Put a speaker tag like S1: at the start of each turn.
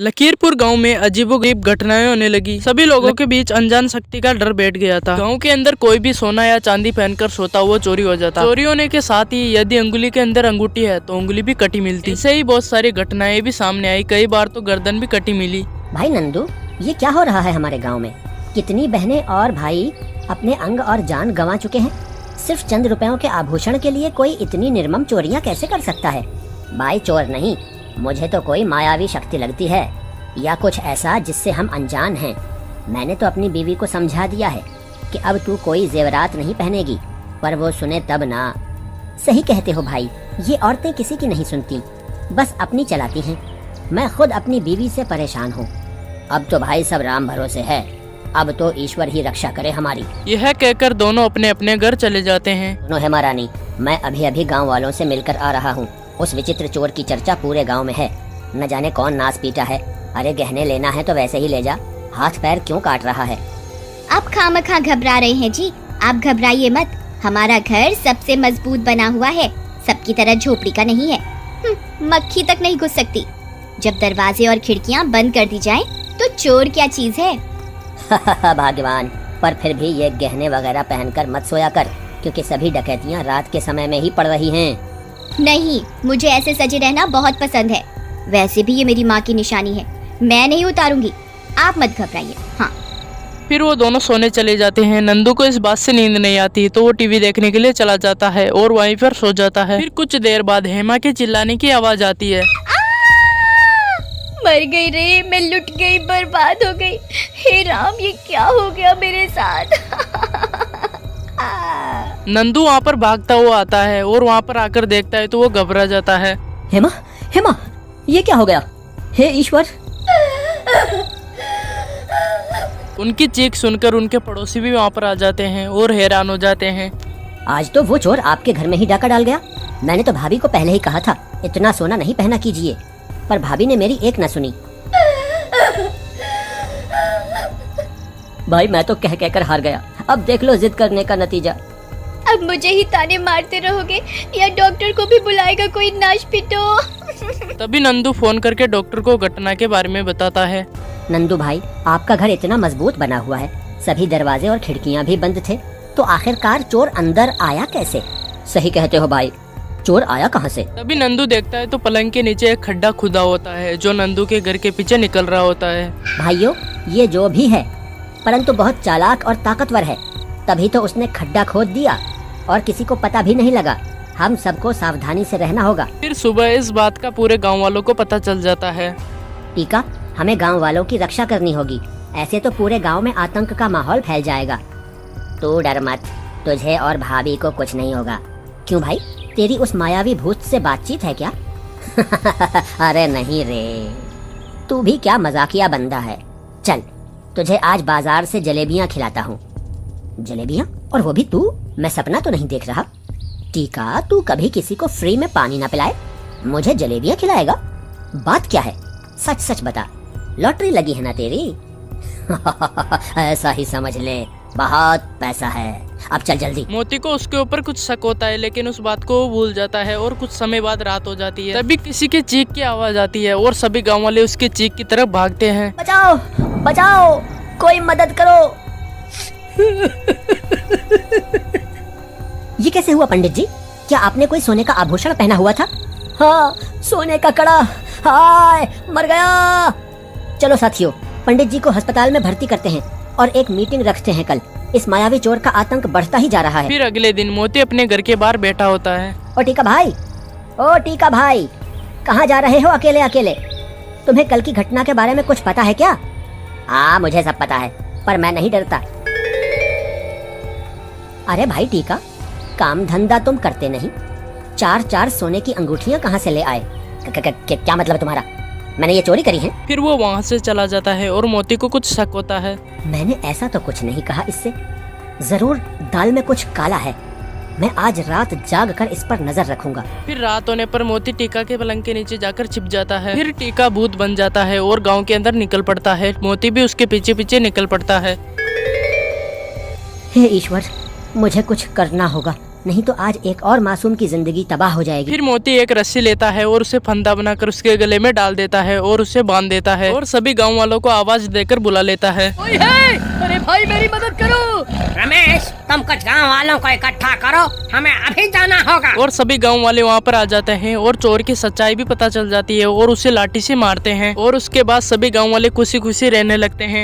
S1: लकीरपुर गांव में अजीबोगरीब घटनाएं होने लगी। सभी लोगों के बीच अनजान शक्ति का डर बैठ गया था। गांव के अंदर कोई भी सोना या चांदी पहनकर सोता हुआ चोरी हो जाता। चोरी होने के साथ ही यदि अंगुली के अंदर अंगूठी है तो अंगुली भी कटी मिलती। ऐसे ही बहुत सारी घटनाएं भी सामने आई। कई बार तो गर्दन भी कटी मिली।
S2: भाई नंदू, ये क्या हो रहा है हमारे गाँव में? कितनी बहनें और भाई अपने अंग और जान गंवा चुके हैं। सिर्फ चंद रुपयों के आभूषण के लिए कोई इतनी निर्मम चोरियां कैसे कर सकता है? भाई चोर नहीं, मुझे तो कोई मायावी शक्ति लगती है या कुछ ऐसा जिससे हम अनजान हैं। मैंने तो अपनी बीवी को समझा दिया है कि अब तू कोई जेवरात नहीं पहनेगी, पर वो सुने तब ना। सही कहते हो भाई, ये औरतें किसी की नहीं सुनती, बस अपनी चलाती हैं। मैं खुद अपनी बीवी से परेशान हूँ। अब तो भाई सब राम भरोसे है, अब तो ईश्वर ही रक्षा करे हमारी।
S1: यह कहकर दोनों अपने अपने घर चले जाते हैं।
S2: सुनो हेमा रानी, मैं अभी अभी गांव वालों से मिलकर आ रहा हूँ। उस विचित्र चोर की चर्चा पूरे गांव में है। न जाने कौन नास पीटा है। अरे गहने लेना है तो वैसे ही ले जा, हाथ पैर क्यों काट रहा है?
S3: आप खामखा घबरा रहे हैं जी। आप घबराइए मत, हमारा घर सबसे मजबूत बना हुआ है, सबकी तरह झोपड़ी का नहीं है। मक्खी तक नहीं घुस सकती। जब दरवाजे और खिड़कियां बंद कर दी जाएं, तो चोर क्या चीज है।
S2: भाग्यवान, पर फिर भी ये गहने वगैरह पहनकर मत सोया कर, क्योंकि सभी डकैतियां रात के समय में ही पड़ रही हैं।
S3: नहीं, मुझे ऐसे सजे रहना बहुत पसंद है। वैसे भी ये मेरी माँ की निशानी है, मैं नहीं उतारूंगी। आप मत घबराइए। हाँ।
S1: फिर वो दोनों सोने चले जाते हैं। नंदू को इस बात से नींद नहीं आती तो वो टीवी देखने के लिए चला जाता है और वहीं पर सो जाता है। फिर कुछ देर बाद हेमा के चिल्लाने की आवाज आती है।
S3: मर गई रे, मैं लुट गई, बर्बाद हो गई। हे राम, ये क्या हो गया मेरे साथ।
S1: नंदू वहाँ पर भागता हुआ आता है और वहाँ पर आकर देखता है तो वो घबरा जाता है।
S2: हेमा, हेमा, ये क्या हो गया? हे ईश्वर!
S1: उनकी चीख सुनकर उनके पड़ोसी भी वहाँ पर आ जाते हैं और हैरान हो जाते हैं।
S2: आज तो वो चोर आपके घर में ही डाका डाल गया। मैंने तो भाभी को पहले ही कहा था इतना सोना नहीं पहना कीजिए, पर भाभी ने मेरी एक न सुनी। भाई मैं तो कह कहकर हार गया, अब देख लो जिद करने का नतीजा।
S3: अब मुझे ही ताने मारते रहोगे या डॉक्टर को भी बुलाएगा कोई? नाश पिटो।
S1: तभी नंदू फोन करके डॉक्टर को घटना के बारे में बताता है।
S2: नंदू भाई, आपका घर इतना मजबूत बना हुआ है, सभी दरवाजे और खिड़कियां भी बंद थे, तो आखिरकार चोर अंदर आया कैसे? सही कहते हो भाई, चोर आया कहाँ से?
S1: तभी नंदू देखता है तो पलंग के नीचे एक खड्डा खुदा होता है जो नंदू के घर के पीछे निकल रहा होता है।
S2: भाइयों, ये जो भी है परंतु बहुत चालाक और ताकतवर है, तभी तो उसने खड्डा खोद दिया और किसी को पता भी नहीं लगा। हम सबको सावधानी से रहना होगा।
S1: फिर सुबह इस बात का पूरे गांव वालों को पता चल जाता है।
S2: टीका, हमें गांव वालों की रक्षा करनी होगी, ऐसे तो पूरे गांव में आतंक का माहौल फैल जाएगा। तू डर मत, तुझे और भाभी को कुछ नहीं होगा। क्यों भाई, तेरी उस मायावी भूत से बातचीत है क्या? अरे नहीं रे, तू भी क्या मजाकिया बंदा है। चल, तुझे आज बाजार से जलेबियाँ खिलाता हूँ। जलेबियाँ? और वो भी तू? मैं सपना तो नहीं देख रहा। टीका, तू कभी किसी को फ्री में पानी ना पिलाए, मुझे जलेबियाँ खिलाएगा? बात क्या है, सच सच बता। लॉटरी लगी है ना तेरी? ऐसा ही समझ ले, बहुत पैसा है। अब चल जल्दी।
S1: मोती को उसके ऊपर कुछ शक होता है, लेकिन उस बात को वो भूल जाता है और कुछ समय बाद रात हो जाती है। तभी किसी के चीख की आवाज आती है और सभी गांव वाले उसके चीख की तरफ भागते हैं।
S2: बचाओ, बचाओ, कोई मदद करो। ये कैसे हुआ पंडित जी? क्या आपने कोई सोने का आभूषण पहना हुआ था? हाँ, सोने का कड़ा। हाय, मर गया। चलो साथियों, पंडित जी को अस्पताल में भर्ती करते हैं और एक मीटिंग रखते हैं कल। इस मायावी चोर का आतंक बढ़ता ही जा रहा है।
S1: फिर अगले दिन मोती अपने घर के बाहर बैठा होता है।
S2: ओ टीका भाई, ओ टीका भाई, कहाँ जा रहे हो अकेले अकेले? तुम्हें कल की घटना के बारे में कुछ पता है क्या? हाँ, मुझे सब पता है, पर मैं नहीं डरता। अरे भाई टीका, काम धंधा तुम करते नहीं, चार चार सोने की अंगूठियां कहाँ से ले आए? क्या मतलब तुम्हारा? मैंने ये चोरी करी है?
S1: फिर वो वहाँ से चला जाता है और मोती को कुछ शक होता है।
S2: मैंने ऐसा तो कुछ नहीं कहा इससे, जरूर दाल में कुछ काला है। मैं आज रात जाग कर इस पर नजर रखूंगा।
S1: फिर रात होने पर मोती टीका के पलंग के नीचे जाकर छिप जाता है। फिर टीका भूत बन जाता है और गांव के अंदर निकल पड़ता है। मोती भी उसके पीछे पीछे निकल पड़ता है।
S2: हे ईश्वर, मुझे कुछ करना होगा, नहीं तो आज एक और मासूम की जिंदगी तबाह हो जाएगी।
S1: फिर मोती एक रस्सी लेता है और उसे फंदा बनाकर उसके गले में डाल देता है और उसे बांध देता है और सभी गाँव वालों को आवाज देकर बुला लेता है।
S4: अरे भाई मेरी मदद करो। रमेश तुम कुछ गांव वालों को इकट्ठा करो, हमें अभी जाना होगा।
S1: और सभी गांव वाले वहाँ पर आ जाते हैं और चोर की सच्चाई भी पता चल जाती है और उसे लाठी से मारते हैं और उसके बाद सभी गांव वाले खुशी खुशी रहने लगते हैं।